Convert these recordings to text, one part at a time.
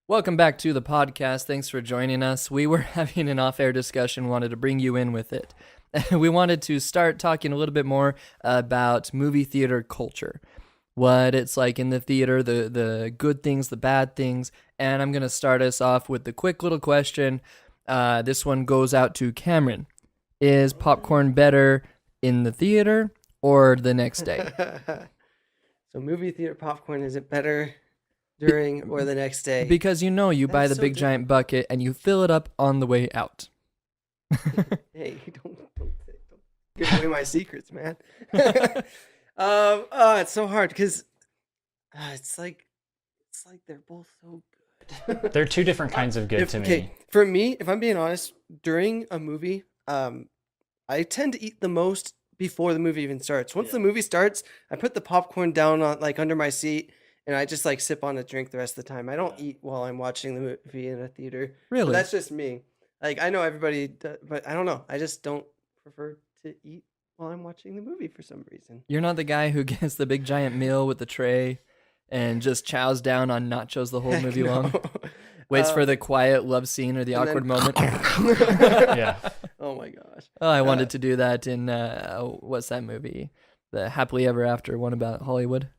Welcome back to the podcast. Thanks for joining us. We were having an off-air discussion, wanted to bring you in with it. We wanted to start talking a little bit more about movie theater culture, what it's like in the theater, the good things, the bad things. And I'm going to start us off with the quick little question. This one goes out to Cameron. Is popcorn better in the theater or the next day? So movie theater popcorn, is it better during or the next day? Because you buy the big giant bucket and you fill it up on the way out. Hey, don't give away my secrets, man. It's so hard because it's like they're both so good. They're two different kinds of good to me. For me, if I'm being honest, during a movie, I tend to eat the most before the movie even starts. Once the movie starts, I put the popcorn down on under my seat, and I just sip on a drink the rest of the time. I don't eat while I'm watching the movie in a theater. Really? But that's just me. I know everybody does, but I don't know. I just don't prefer to eat while I'm watching the movie for some reason. You're not the guy who gets the big giant meal with the tray and just chows down on nachos the whole movie long? Waits for the quiet love scene or the awkward moment. Yeah. Oh my gosh. Oh, I wanted to do that in, what's that movie? The Happily Ever After one about Hollywood.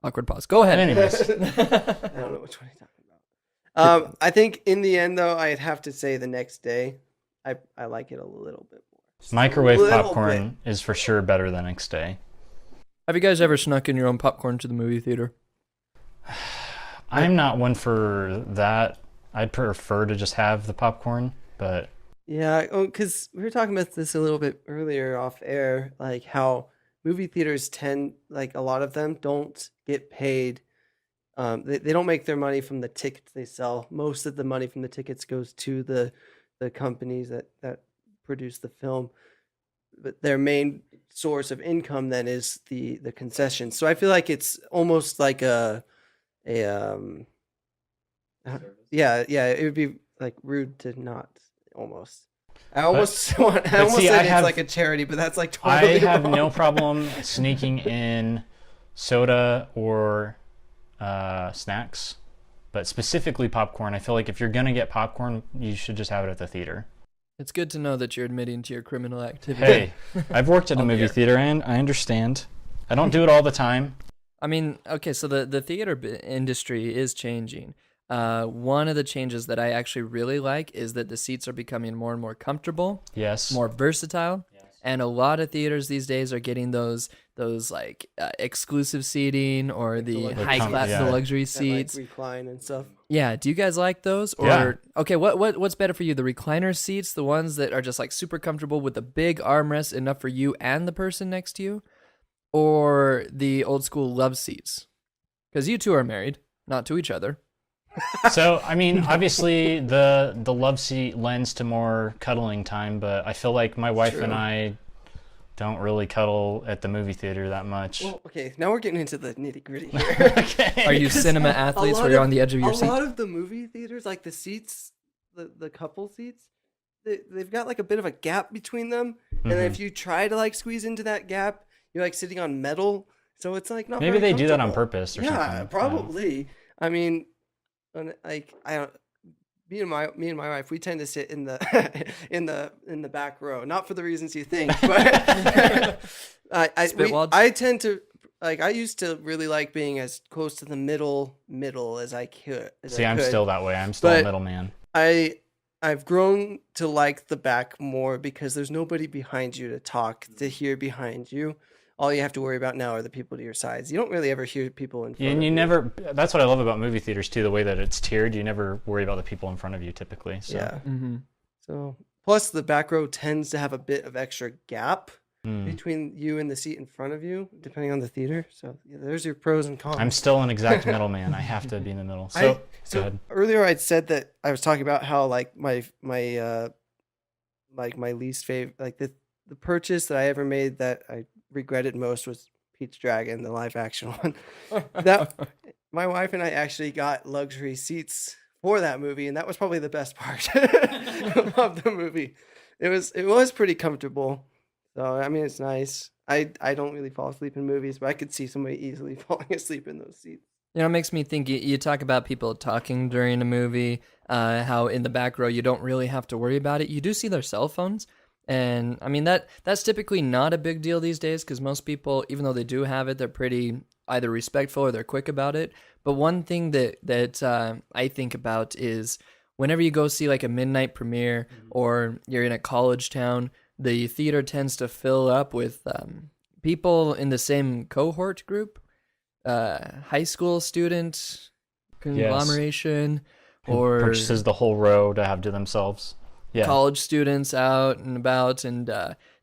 Awkward pause. Go ahead. Anyways. I don't know which one you're talking about. I think in the end, though, I'd have to say the next day. I like it a little bit more. Microwave popcorn is for sure better than next day. Have you guys ever snuck in your own popcorn to the movie theater? I'm not one for that. I'd prefer to just have the popcorn, but... Yeah, because we were talking about this a little bit earlier off air, how movie theaters tend, a lot of them don't get paid. They don't make their money from the tickets they sell. Most of the money from the tickets goes to the companies that produce the film. But their main source of income then is the concessions. So I feel like it's almost like it would be rude to not almost. I almost said it's like a charity, but that's totally I have wrong. no problem sneaking in soda or snacks, but specifically popcorn. I feel like if you're gonna get popcorn, you should just have it at the theater. It's good to know that you're admitting to your criminal activity. Hey, I've worked at a movie theater and I understand. I don't do it all the time. I mean, okay, so the theater industry is changing. One of the changes that I actually really like is that the seats are becoming more and more comfortable. Yes. More versatile. Yes. And a lot of theaters these days are getting those exclusive seating or the high class, the luxury seats. That, recline and stuff. Yeah. Do you guys like those? Or yeah. Okay, what's better for you? The recliner seats, the ones that are just super comfortable with a big armrest enough for you and the person next to you? Or the old school love seats? Because you two are married, not to each other. So, I mean, obviously the love seat lends to more cuddling time, but I feel like my wife and I don't really cuddle at the movie theater that much. Well, okay, now we're getting into the nitty gritty here. Okay. Are you cinema athletes where you're on the edge of your seat? A lot of the movie theaters, the seats, the couple seats, they've got a bit of a gap between them, and if you try to squeeze into that gap, you're sitting on metal, so it's not maybe very they do that on purpose or something. Yeah, probably. Yeah. I mean, I don't. Me and my wife, we tend to sit in the in the back row, not for the reasons you think, but I tend to I used to really like being as close to the middle as I could. I'm still that way. I'm still a middleman. I've grown to like the back more because there's nobody behind you to talk, to hear behind you. All you have to worry about now are the people to your sides. You don't really ever hear people in front of you. Never, that's what I love about movie theaters too, the way that it's tiered. You never worry about the people in front of you typically. So. Yeah. Mm-hmm. So plus the back row tends to have a bit of extra gap between you and the seat in front of you, depending on the theater. So there's your pros and cons. I'm still an exact middleman. I have to be in the middle. So earlier I'd said that I was talking about how my least favorite, the purchase that I ever made that I regretted most was Pete's Dragon, the live action one. That my wife and I actually got luxury seats for that movie, and that was probably the best part of the movie. It was pretty comfortable. So I mean, it's nice. I don't really fall asleep in movies, but I could see somebody easily falling asleep in those seats. You know, it makes me think you talk about people talking during a movie, how in the back row you don't really have to worry about it. You do see their cell phones. And I mean, that's typically not a big deal these days because most people, even though they do have it, they're pretty either respectful or they're quick about it. But one thing that I think about is whenever you go see like a midnight premiere or you're in a college town, the theater tends to fill up with people in the same cohort group, high school student conglomeration, Who or purchases the whole row to have to themselves. Yeah. college students out and about, and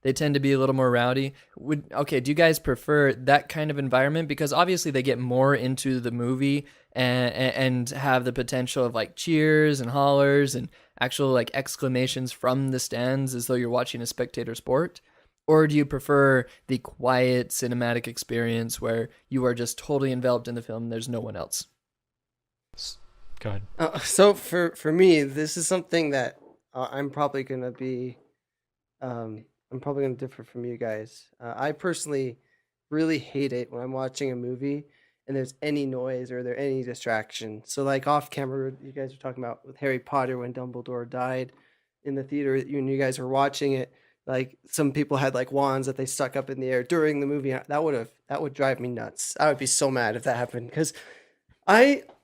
they tend to be a little more rowdy. Do you guys prefer that kind of environment? Because obviously they get more into the movie and have the potential of like cheers and hollers and actual like exclamations from the stands as though you're watching a spectator sport. Or do you prefer the quiet cinematic experience where you are just totally enveloped in the film and there's no one else? Go ahead. So for me, this is something that I'm probably gonna be. I'm probably gonna differ from you guys. I personally really hate it when I'm watching a movie and there's any noise or there any distraction. So like off camera, you guys were talking about with Harry Potter when Dumbledore died in the theater. You guys were watching it. Like some people had like wands that they stuck up in the air during the movie. That would drive me nuts. I would be so mad if that happened because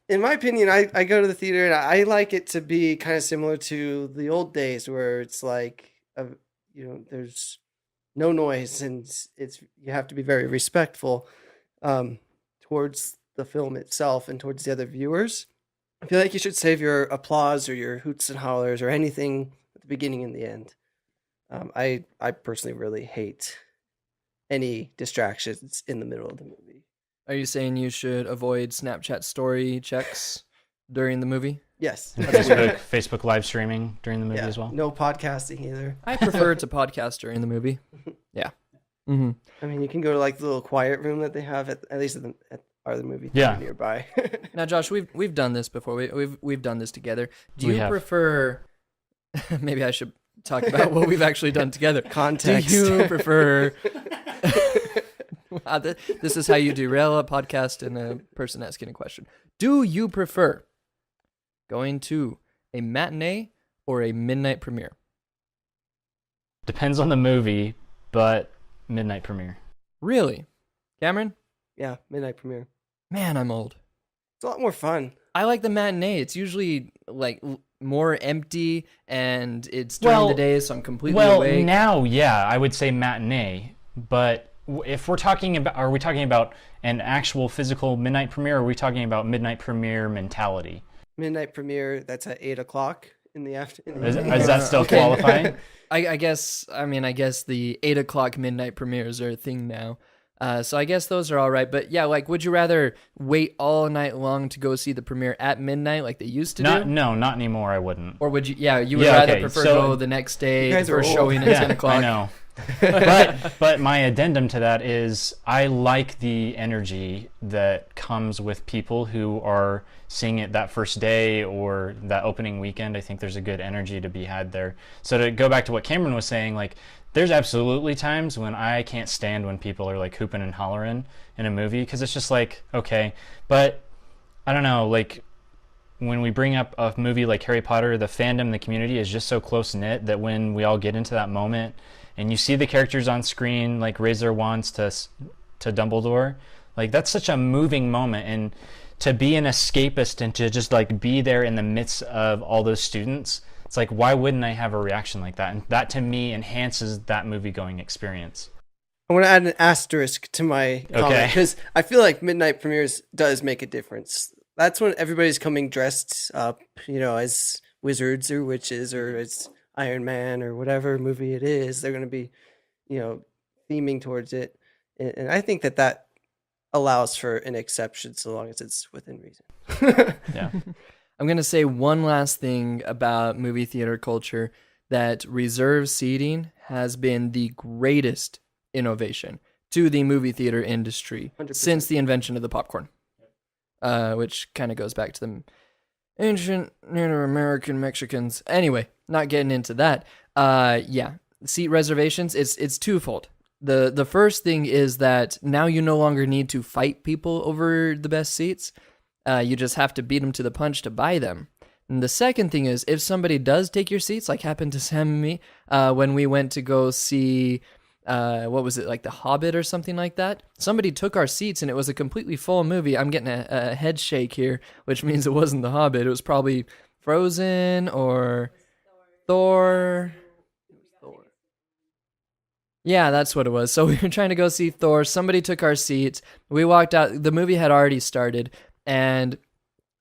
in my opinion, I go to the theater and I like it to be kind of similar to the old days where it's like, there's no noise and you have to be very respectful towards the film itself and towards the other viewers. I feel like you should save your applause or your hoots and hollers or anything at the beginning and the end. I personally really hate any distractions in the middle of the movie. Are you saying you should avoid Snapchat story checks during the movie? Yes. And Facebook live streaming during the movie as well. No podcasting either. I prefer to podcast during the movie. Yeah. Mm-hmm. I mean, you can go to like the little quiet room that they have at least at the movie Yeah. theater nearby. Now, Josh, we've done this before. We've done this together. Do We you have. prefer? Maybe I should talk about what we've actually done together. Context. Do you prefer? Wow, this is how you derail a podcast and a person asking a question. Do you prefer going to a matinee or a midnight premiere? Depends on the movie, but midnight premiere. Really? Cameron? Yeah, midnight premiere. Man, I'm old. It's a lot more fun. I like the matinee. It's usually like more empty and it's during the day, so I'm completely awake. Now, yeah, I would say matinee, but if we're talking about, are we talking about an actual physical midnight premiere, or are we talking about midnight premiere mentality? Midnight premiere, that's at 8:00 in the afternoon. Is that still qualifying? I guess the 8:00 midnight premieres are a thing now. So I guess those are all right. But yeah, like, would you rather wait all night long to go see the premiere at midnight like they used to do? No, not anymore. I wouldn't. Or would you? Yeah, you would rather prefer go the next day, You guys the are first old. showing at 10 o'clock. I know. but my addendum to that is I like the energy that comes with people who are seeing it that first day or that opening weekend. I think there's a good energy to be had there. So to go back to what Cameron was saying, like, there's absolutely times when I can't stand when people are like hooping and hollering in a movie, because it's just like, okay. But I don't know, like, when we bring up a movie like Harry Potter, the fandom, the community is just so close knit that when we all get into that moment and you see the characters on screen like raise their wands to Dumbledore, like, that's such a moving moment. And to be an escapist and to just like be there in the midst of all those students, it's like, why wouldn't I have a reaction like that? And that to me enhances that movie going experience. I want to add an asterisk to my comment because I feel like midnight premieres does make a difference. That's when everybody's coming dressed up, as wizards or witches or as Iron Man or whatever movie it is. They're going to be, theming towards it. And I think that allows for an exception so long as it's within reason. Yeah. I'm going to say one last thing about movie theater culture, that reserved seating has been the greatest innovation to the movie theater industry 100%. Since the invention of the popcorn, which kind of goes back to the ancient Native American Mexicans. Anyway, not getting into that. Yeah, seat reservations, it's twofold. The first thing is that now you no longer need to fight people over the best seats. You just have to beat them to the punch to buy them. And the second thing is, if somebody does take your seats, like happened to Sam and me, when we went to go see, what was it, like The Hobbit or something like that? Somebody took our seats and it was a completely full movie. I'm getting a head shake here, which means it wasn't The Hobbit. It was probably Frozen or Thor. Yeah, that's what it was. So we were trying to go see Thor. Somebody took our seats. We walked out. The movie had already started, and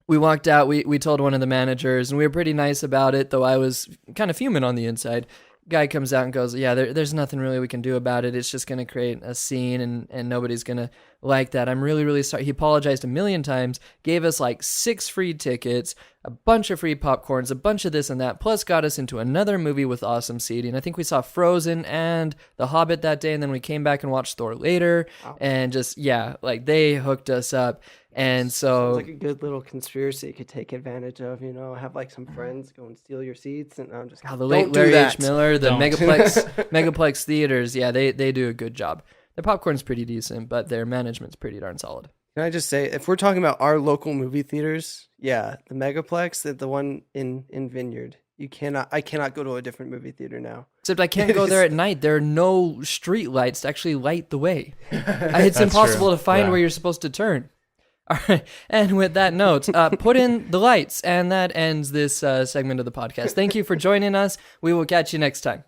we walked out. We told one of the managers, and we were pretty nice about it, though I was kind of fuming on the inside. Guy comes out and goes, yeah, there's nothing really we can do about it. It's just going to create a scene, and nobody's going to like that. I'm really, really sorry. He apologized a million times, gave us like 6 free tickets, a bunch of free popcorns, a bunch of this and that, plus got us into another movie with awesome seating. I think we saw Frozen and The Hobbit that day, and then we came back and watched Thor later. Wow. And just, yeah, like they hooked us up. And so sounds like a good little conspiracy you could take advantage of, have like some friends go and steal your seats, and I'm just the late Larry H. Miller, the Megaplex theaters, yeah, they do a good job. Their popcorn's pretty decent, but their management's pretty darn solid. Can I just say, if we're talking about our local movie theaters, yeah, the Megaplex, the one in Vineyard, I cannot go to a different movie theater now. Except I can't go there at night. There are no street lights to actually light the way. It's impossible to find where you're supposed to turn. All right, and with that note, put in the lights, and that ends this segment of the podcast. Thank you for joining us. We will catch you next time.